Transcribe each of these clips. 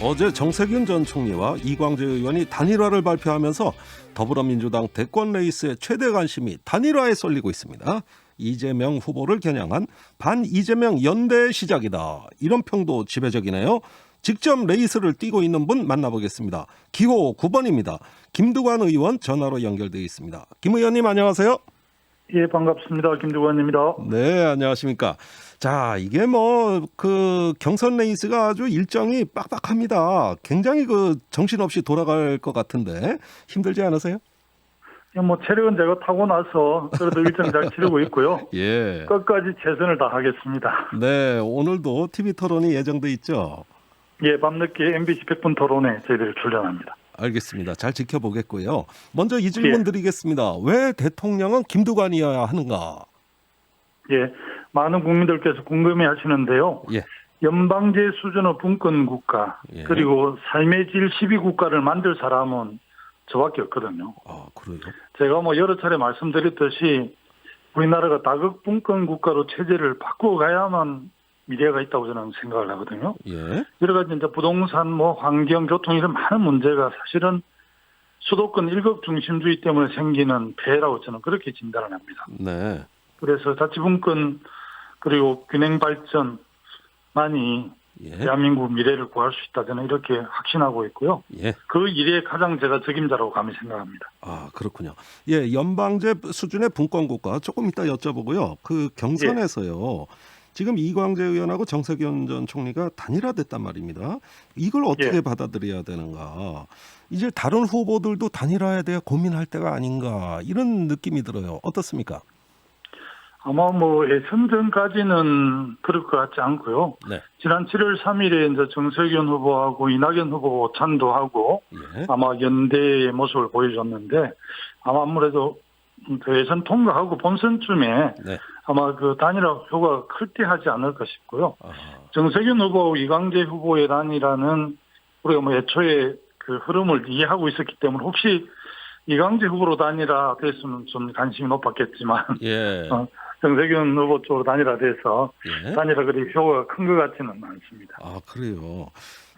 어제 정세균 전 총리와 이광재 의원이 단일화를 발표하면서 더불어민주당 대권 레이스의 최대 관심이 단일화에 쏠리고 있습니다. 이재명 후보를 겨냥한 반 이재명 연대의 시작이다. 이런 평도 지배적이네요. 직접 레이스를 뛰고 있는 분 만나보겠습니다. 기호 9번입니다. 김두관 의원 전화로 연결되어 있습니다. 김 의원님 안녕하세요. 예, 반갑습니다. 김두관입니다. 네, 안녕하십니까. 자, 이게 경선 레이스가 아주 일정이 빡빡합니다. 굉장히 정신없이 돌아갈 것 같은데 힘들지 않으세요? 체력은 제가 타고 나서 그래도 일정 잘 치르고 있고요. 예. 끝까지 최선을 다하겠습니다. 네, 오늘도 TV 토론이 예정돼 있죠. 예, 밤늦게 MBC 100분 토론에 저희들이 출연합니다. 알겠습니다. 잘 지켜보겠고요. 먼저 이 질문 드리겠습니다. 왜 대통령은 김두관이어야 하는가? 예, 많은 국민들께서 궁금해하시는데요. 예. 연방제 수준의 분권 국가 그리고 삶의 질 12국가를 만들 사람은 저밖에 없거든요. 아, 그래요? 제가 여러 차례 말씀드렸듯이 우리나라가 다극 분권 국가로 체제를 바꾸어 가야만 미래가 있다고 저는 생각을 하거든요. 예. 여러 가지 이제 부동산, 환경, 교통 이런 많은 문제가 사실은 수도권 일극 중심주의 때문에 생기는 폐해라고 저는 그렇게 진단을 합니다. 네. 그래서 자치분권 그리고 균형 발전만이 대한민국 미래를 구할 수 있다 저는 이렇게 확신하고 있고요. 예. 그 일에 가장 제가 적임자라고 감히 생각합니다. 아, 그렇군요. 예, 연방제 수준의 분권국가 조금 이따 여쭤보고요. 그 경선에서요. 지금 이광재 의원하고 정세균 전 총리가 단일화됐단 말입니다. 이걸 어떻게 받아들여야 되는가? 이제 다른 후보들도 단일화에 대해 고민할 때가 아닌가 이런 느낌이 들어요. 어떻습니까? 아마 예선 전까지는 그럴 것 같지 않고요. 네. 지난 7월 3일에 이제 정세균 후보하고 이낙연 후보 오찬도 하고 아마 연대의 모습을 보여줬는데 아무래도 예선 통과하고 본선쯤에 아마 그 단일화 효과가 클 때 하지 않을까 싶고요. 정세균 후보, 이광재 후보의 단일화는 우리가 애초에 그 흐름을 이해하고 있었기 때문에 혹시 이광재 후보로 단일화 됐으면 좀 관심이 높았겠지만 정세균 후보 쪽으로 단일화돼서 단일화 그리 효과가 큰 것 같지는 않습니다. 아, 그래요.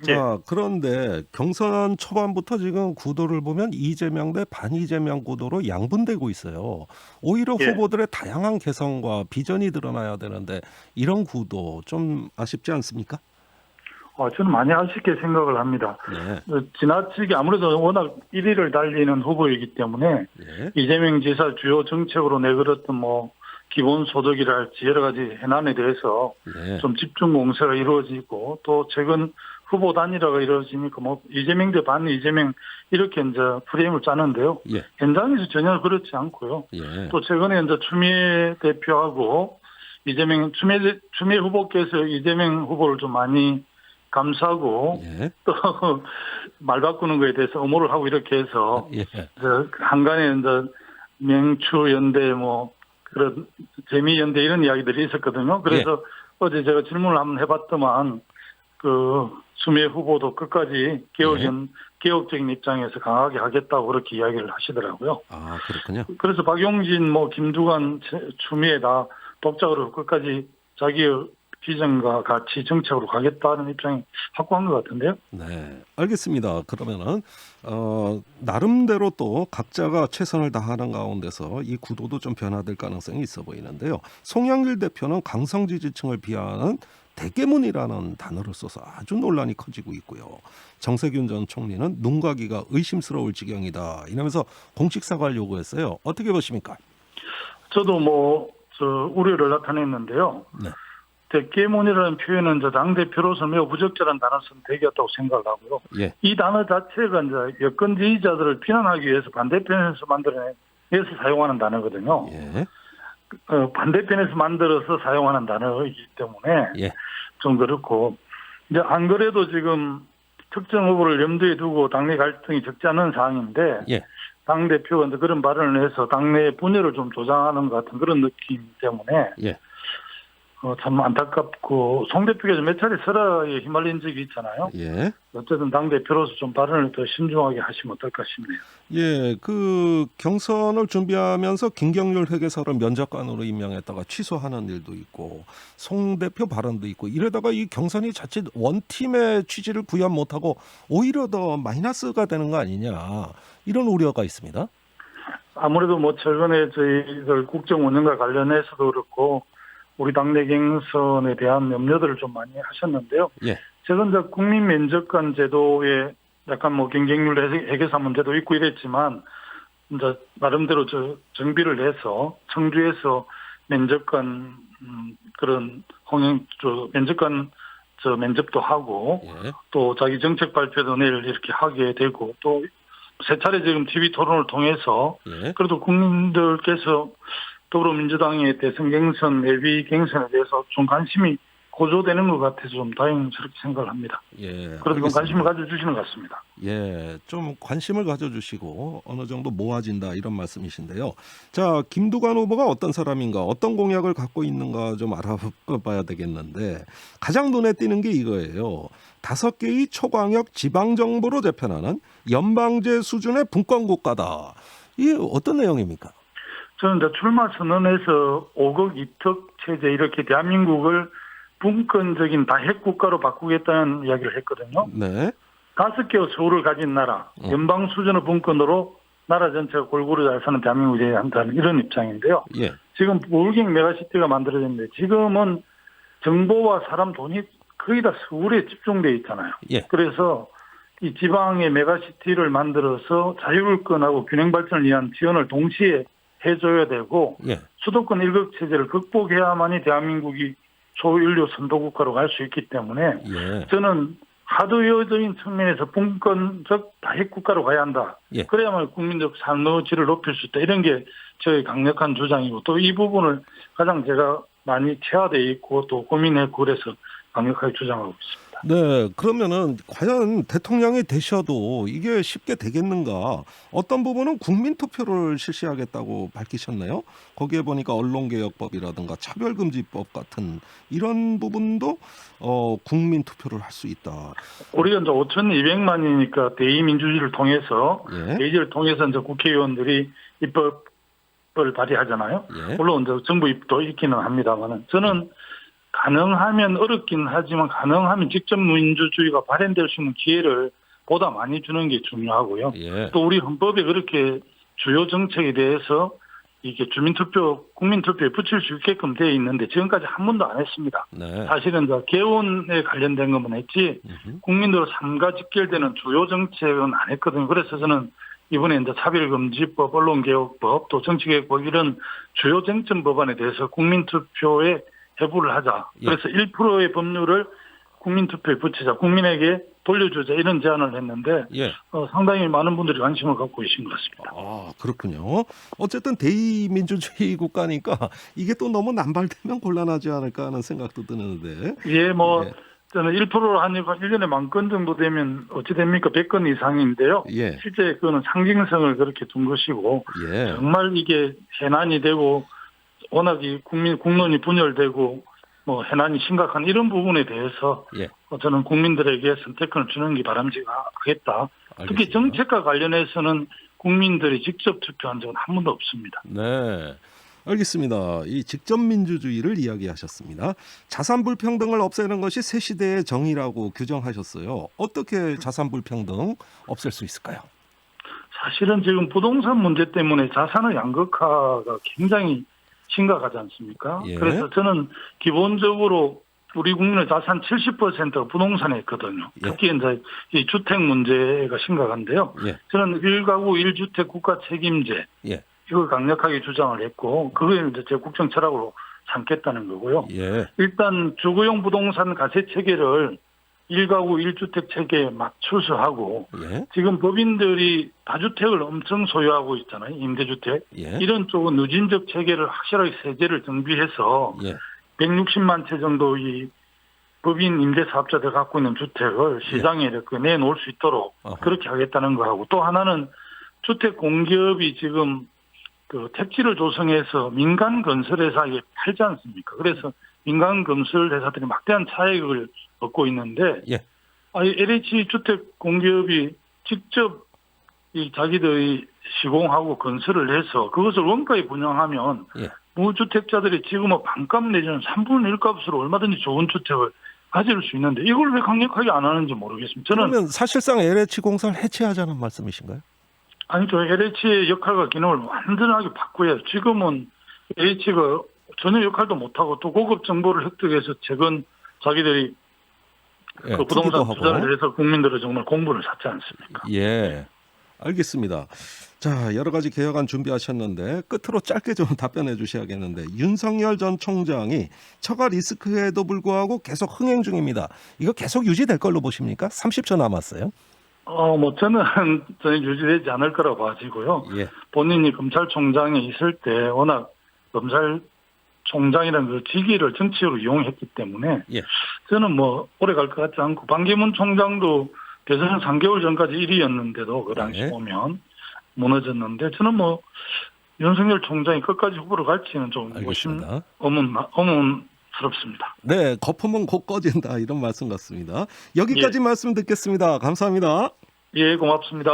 자, 그런데 경선 초반부터 지금 구도를 보면 이재명 대 반이재명 구도로 양분되고 있어요. 오히려 후보들의 다양한 개성과 비전이 드러나야 되는데 이런 구도 좀 아쉽지 않습니까? 저는 많이 아쉽게 생각을 합니다. 지나치게 아무래도 워낙 1위를 달리는 후보이기 때문에 이재명 지사 주요 정책으로 내걸었던 기본소득이랄지 여러 가지 해난에 대해서 좀 집중 공세가 이루어지고 또 최근 후보 단일화가 이루어지니까 이재명 대 반 이재명 이렇게 이제 프레임을 짜는데요. 현장에서 전혀 그렇지 않고요. 또 최근에 이제 추미애 대표하고 추미애 후보께서 이재명 후보를 좀 많이 감싸고 또 말 바꾸는 거에 대해서 엄호를 하고 이렇게 해서 한간에 이제 명추 연대 그런 재미 연대 이런 이야기들이 있었거든요. 그래서 어제 제가 질문을 한번 해봤더만 그 추미애 후보도 끝까지 개혁적인 입장에서 강하게 하겠다고 그렇게 이야기를 하시더라고요. 아, 그렇군요. 그래서 박용진, 김두관, 추미애 다 독자적으로 끝까지 자기의 비전과 같이 정책으로 가겠다는 입장이 확고한 것 같은데요. 네, 알겠습니다. 그러면은 나름대로 또 각자가 최선을 다하는 가운데서 이 구도도 좀 변화될 가능성이 있어 보이는데요. 송영길 대표는 강성 지지층을 비하하는 대깨문이라는 단어를 써서 아주 논란이 커지고 있고요. 정세균 전 총리는 눈과 귀가 의심스러울 지경이다 이러면서 공식 사과를 요구했어요. 어떻게 보십니까? 저도 우려를 나타냈는데요. 대깨문이라는 표현은 당대표로서 매우 부적절한 단어 선택이었다고 생각을 하고요. 이 단어 자체가 이제 여권 지지자들을 비난하기 위해서 반대편에서 만들어내서 사용하는 단어거든요. 반대편에서 만들어서 사용하는 단어이기 때문에 좀 그렇고 이제 안 그래도 지금 특정 후보를 염두에 두고 당내 갈등이 적지 않은 상황인데 당대표가 이제 그런 발언을 해서 당내 분열을 좀 조장하는 것 같은 그런 느낌 때문에 참 안타깝고 송 대표가 몇 차례 설화에 휘말린 적이 있잖아요. 예. 어쨌든 당 대표로서 좀 발언을 더 신중하게 하시면 어떨까 싶네요. 예, 그 경선을 준비하면서 김경률 회계사를 면접관으로 임명했다가 취소하는 일도 있고 송 대표 발언도 있고 이러다가 이 경선이 자칫 원팀의 취지를 구현 못하고 오히려 더 마이너스가 되는 거 아니냐 이런 우려가 있습니다. 아무래도 뭐 최근에 저희들 국정 운영과 관련해서도 그렇고 우리 당내 경선에 대한 염려들을 좀 많이 하셨는데요. 예. 최근 저 국민 면접관 제도에 약간 뭐 경쟁률 회계사 문제도 있고 이랬지만 이제 나름대로 저 정비를 해서 청주에서 면접관 그런 면접관 면접도 하고 예. 또 자기 정책 발표도 내일 이렇게 하게 되고 또 세 차례 지금 TV 토론을 통해서 예. 그래도 국민들께서 더불어민주당의 대선 경선, 예비 경선에 대해서 좀 관심이 고조되는 것 같아서 좀 다행스럽게 생각을 합니다. 예. 그래도 좀 알겠습니다. 관심을 가져주시는 것 같습니다. 예, 좀 관심을 가져주시고 어느 정도 모아진다 이런 말씀이신데요. 자, 김두관 후보가 어떤 사람인가, 어떤 공약을 갖고 있는가 좀 알아봐야 되겠는데 가장 눈에 띄는 게 이거예요. 5개의 초광역 지방정부로 재편하는 연방제 수준의 분권국가다. 이게 어떤 내용입니까? 저는 이제 출마 선언에서 5국 2특 체제 이렇게 대한민국을 분권적인 다핵 국가로 바꾸겠다는 이야기를 했거든요. 네. 5개의 서울을 가진 나라, 연방 수준의 분권으로 나라 전체가 골고루 잘 사는 대한민국이 되어야 한다는 이런 입장인데요. 예. 지금 불경 메가시티가 만들어졌는데 지금은 정보와 사람 돈이 거의 다 서울에 집중돼 있잖아요. 예. 그래서 이 지방의 메가시티를 만들어서 자율권하고 균형 발전을 위한 지원을 동시에 해줘야 되고 예. 수도권 일극 체제를 극복해야만이 대한민국이 초인류 선도국가로 갈 수 있기 때문에 예. 저는 하드웨어적인 측면에서 분권적 다핵 국가로 가야 한다. 예. 그래야만 국민적 삶의 질을 높일 수 있다. 이런 게 저의 강력한 주장이고 또 이 부분을 가장 제가 많이 체화되어 있고 또 고민했고 그래서 강력하게 주장하고 있습니다. 네, 그러면은 과연 대통령이 되셔도 이게 쉽게 되겠는가? 어떤 부분은 국민 투표를 실시하겠다고 밝히셨나요? 거기에 보니까 언론개혁법이라든가 차별금지법 같은 이런 부분도 국민 투표를 할 수 있다. 우리가 이제 5,200만이니까 대의민주주의를 통해서 예. 대의를 통해서 이제 국회의원들이 입법을 발의하잖아요. 예. 물론 이제 정부 입도 있기는 합니다만은 저는 가능하면 어렵긴 하지만 가능하면 직접 민주주의가 발현될 수 있는 기회를 보다 많이 주는 게 중요하고요. 예. 또 우리 헌법에 그렇게 주요 정책에 대해서 이게 주민투표, 국민투표에 붙일 수 있게끔 되어 있는데 지금까지 한 번도 안 했습니다. 네. 사실은 이제 개헌에 관련된 것만 했지 국민들 삶과 직결되는 주요 정책은 안 했거든요. 그래서 저는 이번에 이제 차별금지법, 언론개혁법, 또 정치개혁법 이런 주요 쟁점 법안에 대해서 국민투표에 해부를 하자. 그래서 1%의 법률을 국민투표에 붙이자. 국민에게 돌려주자. 이런 제안을 했는데 예. 상당히 많은 분들이 관심을 갖고 계신 것 같습니다. 아, 그렇군요. 어쨌든 대의민주주의 국가니까 이게 또 너무 남발되면 곤란하지 않을까 하는 생각도 드는데. 예, 뭐 예. 저는 1%로 하니까 1년에 10,000건 정도 되면 어찌 됩니까? 100건 이상인데요. 예. 실제 그거는 상징성을 그렇게 둔 것이고 예. 정말 이게 해난이 되고 워낙 이 국론이 분열되고 뭐 해난이 심각한 이런 부분에 대해서 예. 저는 국민들에게 선택권을 주는 게 바람직하겠다. 특히 알겠습니다. 정책과 관련해서는 국민들이 직접 투표한 적은 한 번도 없습니다. 네. 알겠습니다. 이 직접 민주주의를 이야기하셨습니다. 자산 불평등을 없애는 것이 새 시대의 정의라고 규정하셨어요. 어떻게 자산 불평등 없앨 수 있을까요? 사실은 지금 부동산 문제 때문에 자산의 양극화가 굉장히 심각하지 않습니까? 예. 그래서 저는 기본적으로 우리 국민의 자산 70%가 부동산에 있거든요. 예. 특히 이제 이 주택 문제가 심각한데요. 예. 저는 1가구 1주택 국가 책임제 예. 이걸 강력하게 주장을 했고 그걸 이제 제 국정 철학으로 삼겠다는 거고요. 예. 일단 주거용 부동산 가세 체계를 1가구 1주택 체계에 맞춰서 예. 지금 법인들이 다주택을 엄청 소유하고 있잖아요. 임대주택. 예. 이런 쪽은 누진적 체계를 확실하게 세제를 정비해서 예. 160만 채 정도 이 법인 임대사업자들 갖고 있는 주택을 시장에 이렇게 내놓을 수 있도록 어허. 그렇게 하겠다는 거하고 또 하나는 주택 공기업이 지금 그 택지를 조성해서 민간 건설회사에 팔지 않습니까? 그래서 민간 건설 회사들이 막대한 차익을 얻고 있는데 예. LH 주택 공기업이 직접 이 자기들이 시공하고 건설을 해서 그것을 원가에 분양하면 예. 무주택자들이 지금 뭐 반값 내지는 3분의 1 값으로 얼마든지 좋은 주택을 가질 수 있는데 이걸 왜 강력하게 안 하는지 모르겠습니다. 저는 그러면 사실상 LH 공사를 해체하자는 말씀이신가요? 아니죠. LH의 역할과 기능을 완전하게 바꾸어야 지금은 LH가 전혀 역할도 못하고 또 고급 정보를 획득해서 최근 자기들이 예, 그 투기도 부동산 하고. 투자를 해서 국민들을 정말 공부를 샀지 않습니까? 예. 알겠습니다. 자, 여러 가지 개혁안 준비하셨는데 끝으로 짧게 좀 답변해 주셔야겠는데 윤석열 전 총장이 처가 리스크에도 불구하고 계속 흥행 중입니다. 이거 계속 유지될 걸로 보십니까? 30초 남았어요. 저는 유지되지 않을 거라고 봐지고요. 예. 본인이 검찰총장에 있을 때 워낙 검찰총장이라는 그 직위를 정치적으로 이용했기 때문에 예. 저는 오래 갈 것 같지 않고 반기문 총장도 대선 3개월 전까지 1위였는데도 그 당시 네. 보면 무너졌는데 저는 윤석열 총장이 끝까지 후보로 갈지는 좀 알겠습니다. 의문스럽습니다. 네, 거품은 곧 꺼진다 이런 말씀 같습니다. 여기까지 말씀 듣겠습니다. 감사합니다. 예, 고맙습니다.